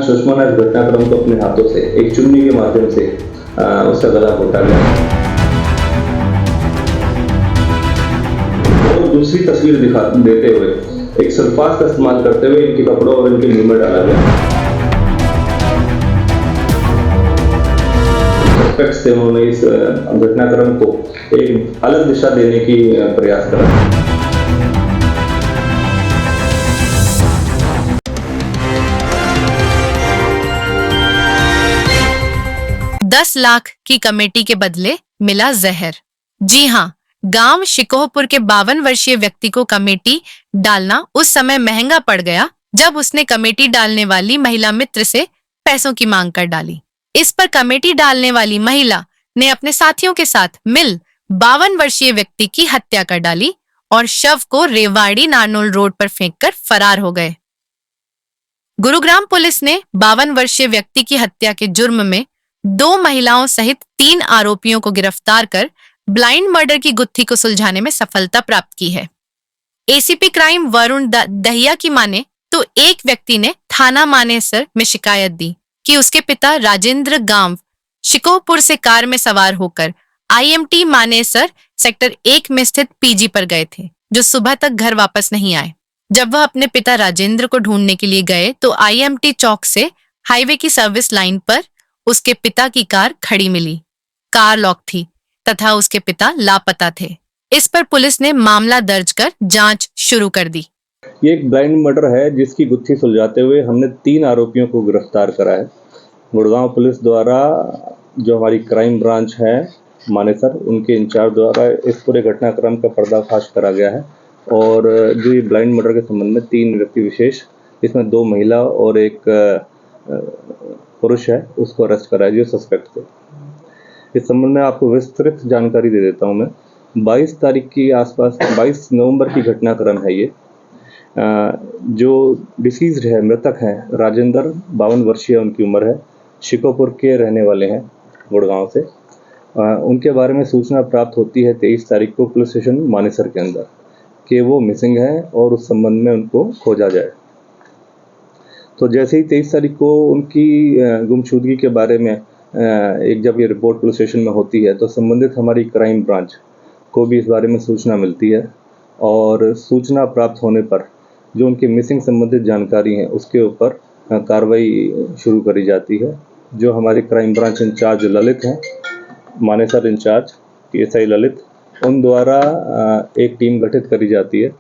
सुषमा ने इस घटनाक्रम को अपने हाथों से एक चुन्नी के माध्यम से उसका गला घोटा गया और दूसरी तस्वीर दिखा देते हुए एक सल्फास का इस्तेमाल करते हुए इनके कपड़ों और इनके मुंह में डाला गया। सस्पेक्ट से उन्होंने इस घटनाक्रम को एक अलग दिशा देने की प्रयास करा। 10 लाख की कमेटी के बदले मिला जहर। जी हाँ, गांव शिकोहपुर के 52 वर्षीय व्यक्ति को कमेटी डालना उस समय महंगा पड़ गया जब उसने कमेटी डालने वाली महिला मित्र से पैसों की मांग कर डाली। इस पर कमेटी डालने वाली महिला ने अपने साथियों के साथ मिल 52 वर्षीय व्यक्ति की हत्या कर डाली और शव को रेवाड़ी नारनौल रोड पर फेंककर फरार हो गए। गुरुग्राम पुलिस ने 52 वर्षीय व्यक्ति की हत्या के जुर्म में 2 महिलाओं सहित 3 आरोपियों को गिरफ्तार कर ब्लाइंड मर्डर की गुत्थी को सुलझाने में सफलता प्राप्त की है। एसीपी क्राइम वरुण दहिया की माने तो एक व्यक्ति ने थाना मानेसर में शिकायत दी कि उसके पिता राजेंद्र गांव शिकोहपुर से कार में सवार होकर आईएमटी मानेसर सेक्टर 1 में स्थित पीजी पर गए थे, जो सुबह तक घर वापस नहीं आए। जब वह अपने पिता राजेंद्र को ढूंढने के लिए गए तो आईएमटी चौक से हाईवे की सर्विस लाइन पर उसके पिता की कार खड़ी मिली। कार लॉक थी तथा उसके पिता लापता थे। इस पर पुलिस ने मामला दर्ज कर जांच शुरू कर दी। ये एक ब्लाइंड मर्डर है जिसकी गुत्थी सुलझाते हुए हमने 3 आरोपियों को गिरफ्तार करा है। गुड़गांव पुलिस द्वारा जो हमारी क्राइम ब्रांच है मानेसर, उनके इंचार्ज द्वारा इस पूरे घटनाक्रम का पर्दाफाश करा गया है और जो ये ब्लाइंड मर्डर के संबंध में 3 व्यक्ति विशेष, इसमें 2 महिला और एक पुरुष है, उसको अरेस्ट करा है जो सस्पेक्ट थे। इस संबंध में आपको विस्तृत जानकारी दे देता हूं मैं। 22 तारीख के आसपास 22 नवंबर की घटनाक्रम है ये। जो डिसीज्ड है, मृतक हैं राजेंद्र, 52 वर्षीय उनकी उम्र है, शिकोहपुर के रहने वाले हैं गुड़गांव से। उनके बारे में सूचना प्राप्त होती है 23 तारीख को पुलिस स्टेशन मानेसर के अंदर कि वो मिसिंग हैं और उस संबंध में उनको खोजा जाए। तो जैसे ही 23 तारीख को उनकी गुमशुदगी के बारे में जब ये रिपोर्ट पुलिस स्टेशन में होती है तो संबंधित हमारी क्राइम ब्रांच को भी इस बारे में सूचना मिलती है और सूचना प्राप्त होने पर जो उनकी मिसिंग संबंधित जानकारी है उसके ऊपर कार्रवाई शुरू करी जाती है। जो हमारे क्राइम ब्रांच इंचार्ज ललित हैं, मानेसर इंचार्ज PSI ललित, उन द्वारा एक टीम गठित करी जाती है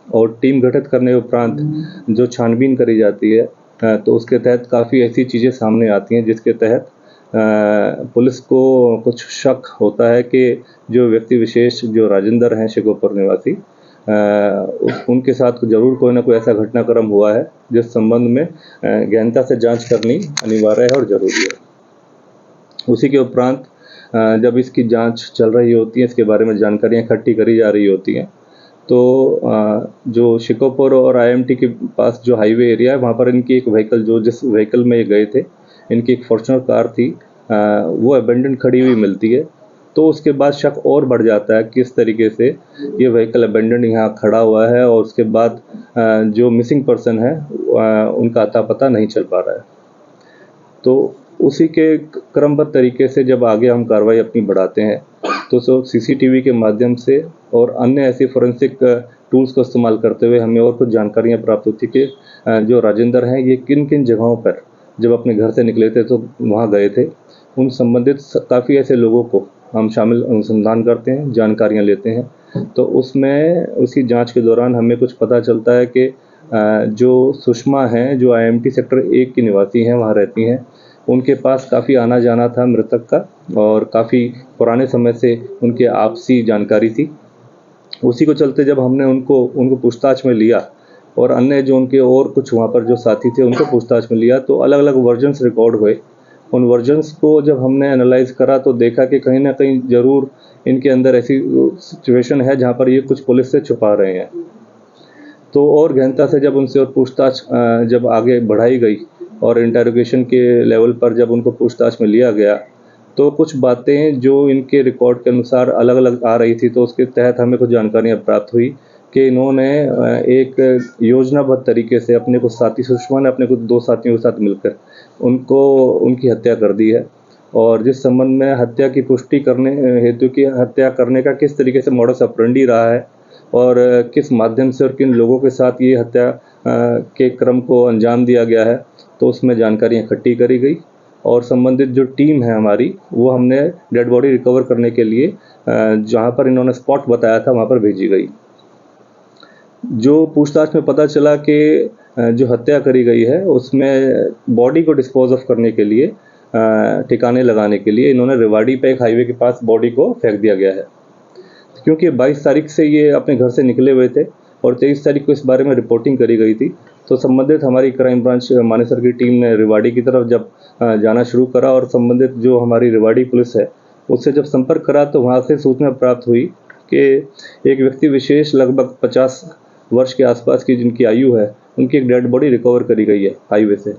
और टीम गठित करने उपरांत जो छानबीन करी जाती है तो उसके तहत काफ़ी ऐसी चीज़ें सामने आती हैं जिसके तहत पुलिस को कुछ शक होता है कि जो व्यक्ति विशेष जो राजेंद्र हैं शिकोहपुर निवासी, उनके साथ जरूर कोई ना कोई ऐसा घटनाक्रम हुआ है जिस संबंध में गहनता से जांच करनी अनिवार्य है और ज़रूरी है। उसी के उपरांत जब इसकी जांच चल रही होती है, इसके बारे में जानकारियाँ इकट्ठी करी जा रही होती हैं, तो जो शिकोहपुर और IMT के पास जो हाईवे एरिया है वहाँ पर इनकी एक व्हीकल, जिस व्हीकल में ये गए थे, इनकी एक फॉर्च्यूनर कार थी, वो अबेंडन खड़ी हुई मिलती है। तो उसके बाद शक और बढ़ जाता है किस तरीके से ये व्हीकल अबेंडन यहाँ खड़ा हुआ है और उसके बाद जो मिसिंग पर्सन है उनका अता पता नहीं चल पा रहा है। तो उसी के क्रमबद्ध तरीके से जब आगे हम कार्रवाई अपनी बढ़ाते हैं तो CCTV के माध्यम से और अन्य ऐसे फोरेंसिक टूल्स का इस्तेमाल करते हुए हमें और कुछ जानकारियाँ प्राप्त होती कि जो राजेंद्र हैं ये किन किन जगहों पर जब अपने घर से निकले थे तो वहाँ गए थे। उन संबंधित काफ़ी ऐसे लोगों को हम शामिल अनुसंधान करते हैं, जानकारियाँ लेते हैं। तो उसमें उसी जांच के दौरान हमें कुछ पता चलता है कि जो सुषमा हैं, जो IMT सेक्टर 1 की निवासी हैं, वहाँ रहती हैं, उनके पास काफ़ी आना जाना था मृतक का और काफ़ी पुराने समय से उनकी आपसी जानकारी थी। उसी को चलते जब हमने उनको पूछताछ में लिया और अन्य जो उनके और कुछ वहाँ पर जो साथी थे उनको पूछताछ में लिया तो अलग अलग वर्जन्स रिकॉर्ड हुए। उन वर्जन्स को जब हमने एनालाइज करा तो देखा कि कहीं ना कहीं ज़रूर इनके अंदर ऐसी सिचुएशन है जहाँ पर ये कुछ पुलिस से छुपा रहे हैं। तो और गहनता से जब उनसे और पूछताछ जब आगे बढ़ाई गई और इंटरोगेशन के लेवल पर जब उनको पूछताछ में लिया गया तो कुछ बातें जो इनके रिकॉर्ड के अनुसार अलग अलग आ रही थी, तो उसके तहत हमें कुछ जानकारियाँ प्राप्त हुई कि इन्होंने एक योजनाबद्ध तरीके से अपने कुछ साथी, सुषमा ने अपने कुछ 2 साथियों के साथ मिलकर उनकी हत्या कर दी है। और जिस संबंध में हत्या की पुष्टि करने हेतु की हत्या करने का किस तरीके से मॉडस ऑपरेंडी रहा है और किस माध्यम से और किन लोगों के साथ ये हत्या के क्रम को अंजाम दिया गया है, तो उसमें जानकारियाँ इकट्ठी करी गई और संबंधित जो टीम है हमारी, वो हमने डेड बॉडी रिकवर करने के लिए जहाँ पर इन्होंने स्पॉट बताया था वहाँ पर भेजी गई। जो पूछताछ में पता चला कि जो हत्या करी गई है उसमें बॉडी को डिस्पोज ऑफ करने के लिए, ठिकाने लगाने के लिए इन्होंने रेवाड़ी पे एक हाईवे के पास बॉडी को फेंक दिया गया है। क्योंकि 22 तारीख से ये अपने घर से निकले हुए थे और 23 तारीख को इस बारे में रिपोर्टिंग करी गई थी, तो संबंधित हमारी क्राइम ब्रांच मानेसर की टीम ने रेवाड़ी की तरफ जब जाना शुरू करा और संबंधित जो हमारी रेवाड़ी पुलिस है उससे जब संपर्क करा, तो वहाँ से सूचना प्राप्त हुई कि एक व्यक्ति विशेष लगभग 50 वर्ष के आसपास की जिनकी आयु है, उनकी एक डेड बॉडी रिकवर करी गई है हाईवे से।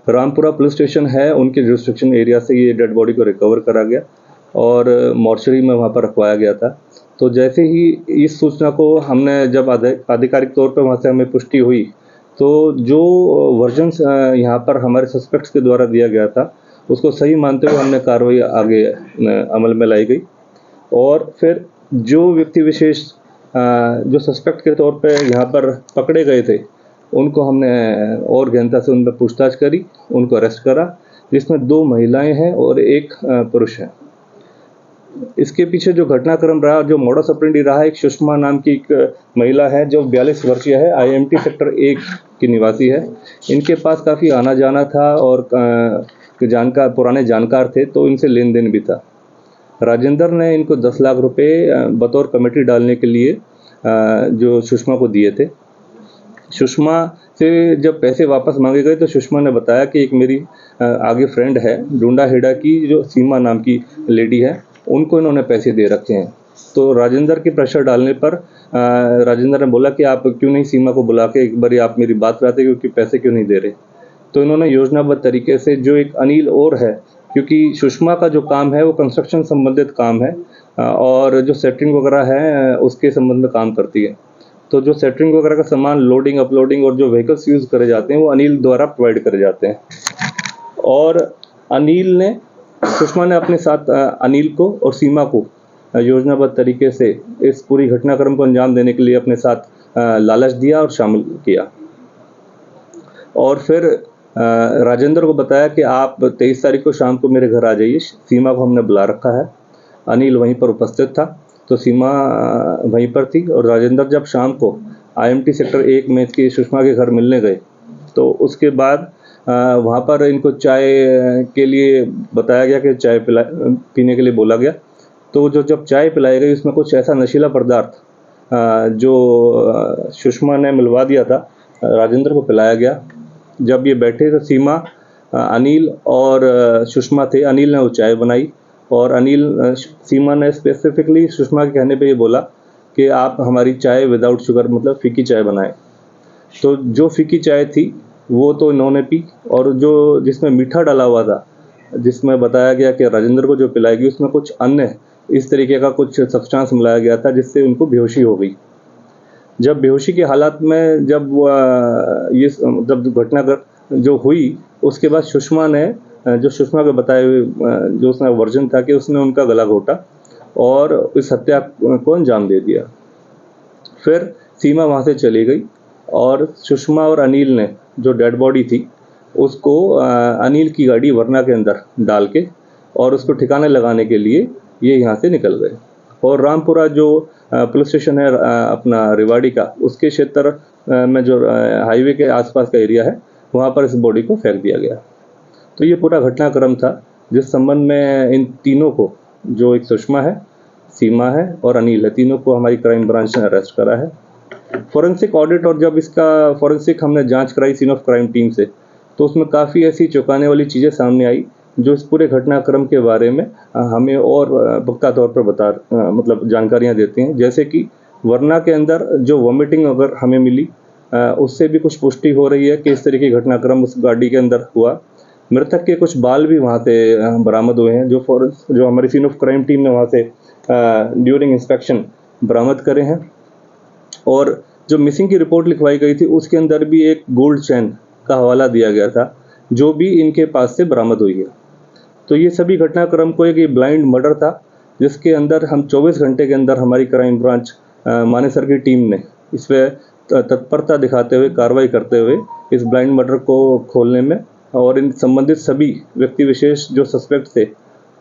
रामपुरा पुलिस स्टेशन है, उनके जुरिस्डिक्शन एरिया से ये डेड बॉडी को रिकवर करा गया और मॉर्चरी में वहाँ पर रखवाया गया था। तो जैसे ही इस सूचना को हमने जब आधिकारिक तौर पर वहाँ से हमें पुष्टि हुई, तो जो वर्जन यहाँ पर हमारे सस्पेक्ट्स के द्वारा दिया गया था उसको सही मानते हुए हमने कार्रवाई आगे अमल में लाई गई। और फिर जो व्यक्ति विशेष जो सस्पेक्ट के तौर पे यहाँ पर पकड़े गए थे, उनको हमने और गहनता से उन पर पूछताछ करी, उनको अरेस्ट करा, जिसमें 2 महिलाएं हैं और 1 पुरुष है। इसके पीछे जो घटनाक्रम रहा, जो मॉडस ऑपरेंडी रहा, एक सुषमा नाम की एक महिला है जो 42 वर्षीय है, IMT सेक्टर 1 की निवासी है। इनके पास काफ़ी आना जाना था और पुराने जानकार थे, तो इनसे लेन देन भी था। राजेंद्र ने इनको 10 लाख रुपए बतौर कमेटी डालने के लिए जो सुषमा को दिए थे। सुषमा से जब पैसे वापस मांगे गए तो सुषमा ने बताया कि एक मेरी आगे फ्रेंड है डूंडा हेड़ा की, जो सीमा नाम की लेडी है, उनको इन्होंने पैसे दे रखे हैं। तो राजेंद्र के प्रेशर डालने पर राजेंद्र ने बोला कि आप क्यों नहीं सीमा को बुला के एक बार आप मेरी बात कराते, क्योंकि पैसे क्यों नहीं दे रहे। तो इन्होंने योजनाबद्ध तरीके से, जो एक अनिल और है, क्योंकि सुषमा का जो काम है वो कंस्ट्रक्शन संबंधित काम है और जो सेटरिंग वगैरह है उसके संबंध में काम करती है। तो जो सेटरिंग वगैरह का सामान, लोडिंग अपलोडिंग और जो व्हीकल्स यूज़ करे जाते हैं वो अनिल द्वारा प्रोवाइड करे जाते हैं। और सुषमा ने अपने साथ अनिल को और सीमा को योजनाबद्ध तरीके से इस पूरी घटनाक्रम को अंजाम देने के लिए अपने साथ लालच दिया और शामिल किया। और फिर राजेंद्र को बताया कि आप 23 तारीख को शाम को मेरे घर आ जाइए। सीमा को हमने बुला रखा है, अनिल वहीं पर उपस्थित था, तो सीमा वहीं पर थी। और राजेंद्र जब शाम को IMT सेक्टर 1 में इसकी सुषमा के घर मिलने गए, तो उसके बाद वहाँ पर इनको चाय के लिए बताया गया कि चाय पीने के लिए बोला गया। तो जब चाय पिलाई गई उसमें कुछ ऐसा नशीला पदार्थ जो सुषमा ने मिलवा दिया था, राजेंद्र को पिलाया गया। जब ये बैठे तो सीमा, अनिल और सुषमा थे। अनिल ने वो चाय बनाई और सीमा ने स्पेसिफिकली सुषमा के कहने पे ये बोला कि आप हमारी चाय विदाउट शुगर, मतलब फीकी चाय बनाएं। तो जो फीकी चाय थी वो तो इन्होंने पी, और जो जिसमें मीठा डाला हुआ था, जिसमें बताया गया कि राजेंद्र को जो पिलाएगी, उसमें कुछ अन्य इस तरीके का कुछ सब्सटेंस मिलाया गया था जिससे उनको बेहोशी हो गई। जब बेहोशी की हालत में जब घटना जो हुई, उसके बाद सुषमा ने, जो सुषमा के बताए हुए जो उसका वर्जन था, कि उसने उनका गला घोटा और इस हत्या को अंजाम दे दिया। फिर सीमा वहाँ से चली गई और सुषमा और अनिल ने जो डेड बॉडी थी उसको अनिल की गाड़ी वरना के अंदर डाल के और उसको ठिकाने लगाने के लिए ये यहाँ से निकल गए। और रामपुरा जो पुलिस स्टेशन है अपना रेवाड़ी का, उसके क्षेत्र में जो हाईवे के आसपास का एरिया है, वहाँ पर इस बॉडी को फेंक दिया गया। तो ये पूरा घटनाक्रम था जिस संबंध में इन तीनों को, जो एक सुषमा है, सीमा है और अनिल है, तीनों को हमारी क्राइम ब्रांच ने अरेस्ट करा है। फॉरेंसिक ऑडिट और जब इसका फॉरेंसिक हमने जांच कराई सीन ऑफ क्राइम टीम से, तो उसमें काफ़ी ऐसी चौंकाने वाली चीज़ें सामने आई जो इस पूरे घटनाक्रम के बारे में हमें और पुख्ता तौर पर मतलब जानकारियाँ देती हैं। जैसे कि वरना के अंदर जो वॉमिटिंग अगर हमें मिली, उससे भी कुछ पुष्टि हो रही है कि इस तरह की घटनाक्रम उस गाड़ी के अंदर हुआ। मृतक के कुछ बाल भी वहाँ से बरामद हुए हैं, जो हमारी सीन ऑफ क्राइम टीम ने वहाँ से ड्यूरिंग इंस्पेक्शन बरामद करे हैं। और जो मिसिंग की रिपोर्ट लिखवाई गई थी उसके अंदर भी एक गोल्ड चैन का हवाला दिया गया था जो भी इनके पास से बरामद हुई है। तो ये सभी घटनाक्रम को एक ब्लाइंड मर्डर था जिसके अंदर हम 24 घंटे के अंदर हमारी क्राइम ब्रांच मानेसर की टीम ने इस पर तत्परता दिखाते हुए कार्रवाई करते हुए इस ब्लाइंड मर्डर को खोलने में और इन संबंधित सभी व्यक्ति विशेष जो सस्पेक्ट थे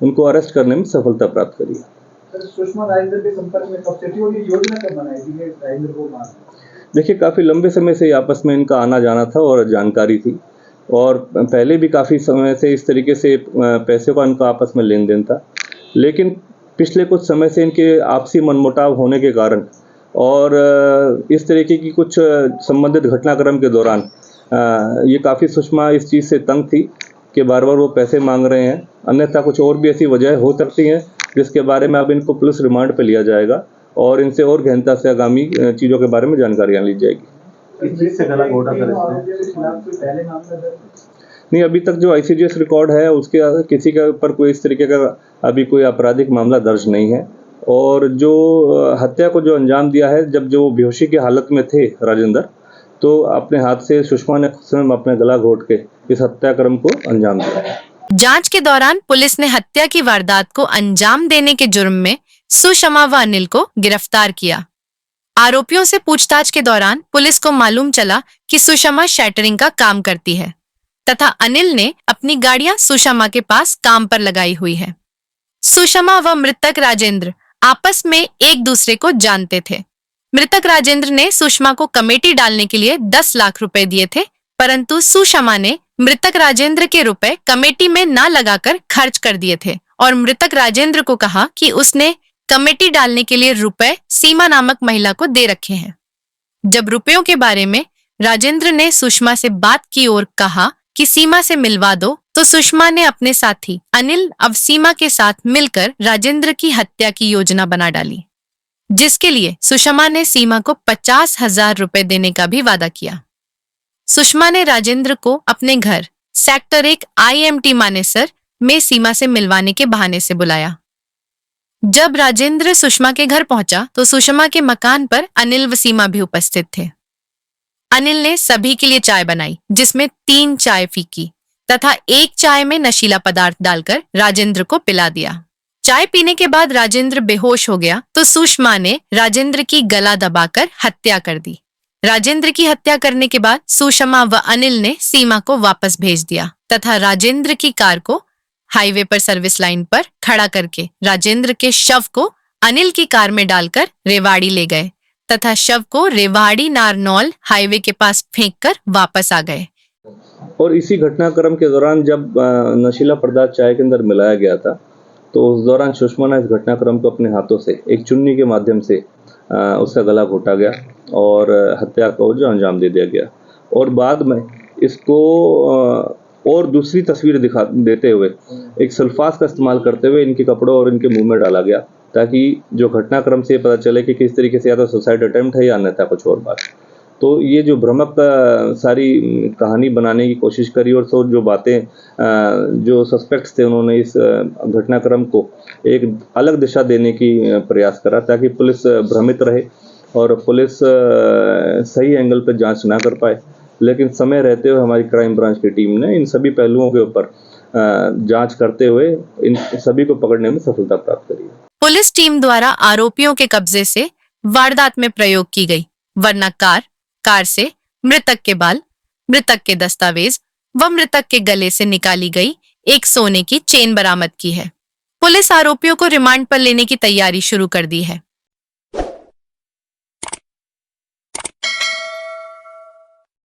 उनको अरेस्ट करने में सफलता प्राप्त करी है। सुषमा राजेंद्र के संपर्क में कब से थी और ये योजना कब बनाई थी राजेंद्र को मारने? देखिए, काफ़ी लंबे समय से आपस में इनका आना जाना था और जानकारी थी और पहले भी काफ़ी समय से इस तरीके से पैसे का इनका आपस में लेन देन था, लेकिन पिछले कुछ समय से इनके आपसी मनमुटाव होने के कारण और इस तरीके की कुछ संबंधित घटनाक्रम के दौरान ये काफ़ी सुषमा इस चीज़ से तंग थी कि बार बार वो पैसे मांग रहे हैं, अन्यथा कुछ और भी ऐसी वजह हो सकती हैं जिसके बारे में अब इनको पुलिस रिमांड पर लिया जाएगा और इनसे और गहनता से आगामी चीज़ों के बारे में जानकारियाँ ली जाएगी। इस चीज़ से गला घोटा सर नहीं, अभी तक जो ICGS रिकॉर्ड है उसके किसी के ऊपर कोई इस तरीके का अभी कोई आपराधिक मामला दर्ज नहीं है और जो हत्या को जो अंजाम दिया है, जब जो बेहोशी की हालत में थे राजेंद्र, तो अपने हाथ से सुषमा ने स्वयं अपने गला घोट के इस हत्याक्रम को अंजाम दिया। जांच के दौरान पुलिस ने हत्या की वारदात को अंजाम देने के जुर्म में सुषमा व अनिल को गिरफ्तार किया। आरोपियों से पूछताछ के दौरान पुलिस को मालूम चला कि सुषमा शैटरिंग का काम करती है तथा अनिल ने अपनी गाड़ियां सुषमा के पास काम पर लगाई हुई है। सुषमा व मृतक राजेंद्र आपस में एक दूसरे को जानते थे। मृतक राजेंद्र ने सुषमा को कमेटी डालने के लिए 10 लाख रुपए दिए थे, परंतु सुषमा ने मृतक राजेंद्र के रुपए कमेटी में न लगाकर खर्च कर दिए थे और मृतक राजेंद्र को कहा कि उसने कमेटी डालने के लिए रुपए सीमा नामक महिला को दे रखे हैं। जब रुपयों के बारे में राजेंद्र ने सुषमा से बात की और कहा कि सीमा से मिलवा दो, तो सुषमा ने अपने साथी अनिल अब सीमा के साथ मिलकर राजेंद्र की हत्या की योजना बना डाली, जिसके लिए सुषमा ने सीमा को 50,000 रुपए देने का भी वादा किया। सुषमा ने राजेंद्र को अपने घर सेक्टर 1 IMT मानेसर में सीमा से मिलवाने के बहाने से बुलाया। जब राजेंद्र सुषमा के घर पहुंचा तो सुषमा के मकान पर अनिल व सीमा भी उपस्थित थे। अनिल ने सभी के लिए चाय बनाई, जिसमें 3 चाय फीकी तथा 1 चाय में नशीला पदार्थ डालकर राजेंद्र को पिला दिया। चाय पीने के बाद राजेंद्र बेहोश हो गया तो सुषमा ने राजेंद्र की गला दबाकर हत्या कर दी। राजेंद्र की हत्या करने के बाद सुषमा व अनिल ने सीमा को वापस भेज दिया तथा राजेंद्र की कार को हाईवे पर सर्विस लाइन पर खड़ा करके राजेंद्र के शव को अनिल की कार में डालकर रेवाड़ी ले गए तथा शव को रेवाड़ी नारनौल हाईवे के पास फेंककर वापस आ गए। और इसी घटनाक्रम के दौरान जब नशीला पदार्थ चाय के अंदर मिलाया गया था तो उस दौरान सुषमा ने इस घटनाक्रम को अपने हाथों से एक चुन्नी के माध्यम से उसका गला घोटा गया और हत्या को जो अंजाम दे दिया गया और बाद में इसको और दूसरी तस्वीर दिखा देते हुए एक सल्फास का इस्तेमाल करते हुए इनके कपड़ों और इनके मुंह में डाला गया ताकि जो घटनाक्रम से पता चले कि किस तरीके से या तो सुसाइड अटेम्प्ट है या अन्यथा कुछ और बात। तो ये जो भ्रमक सारी कहानी बनाने की कोशिश करी और सो जो बातें जो सस्पेक्ट्स थे उन्होंने इस घटनाक्रम को एक अलग दिशा देने की प्रयास करा ताकि पुलिस भ्रमित रहे और पुलिस सही एंगल पर जांच ना कर पाए। लेकिन समय रहते हुए हमारी क्राइम ब्रांच की टीम ने इन सभी पहलुओं के ऊपर जांच करते हुए इन सभी को पकड़ने में सफलता प्राप्त करी। पुलिस टीम द्वारा आरोपियों के कब्जे से वारदात में प्रयोग की गई वरना कार से मृतक के बाल, मृतक के दस्तावेज व मृतक के गले से निकाली गई एक सोने की चेन बरामद की है। पुलिस आरोपियों को रिमांड पर लेने की तैयारी शुरू कर दी है।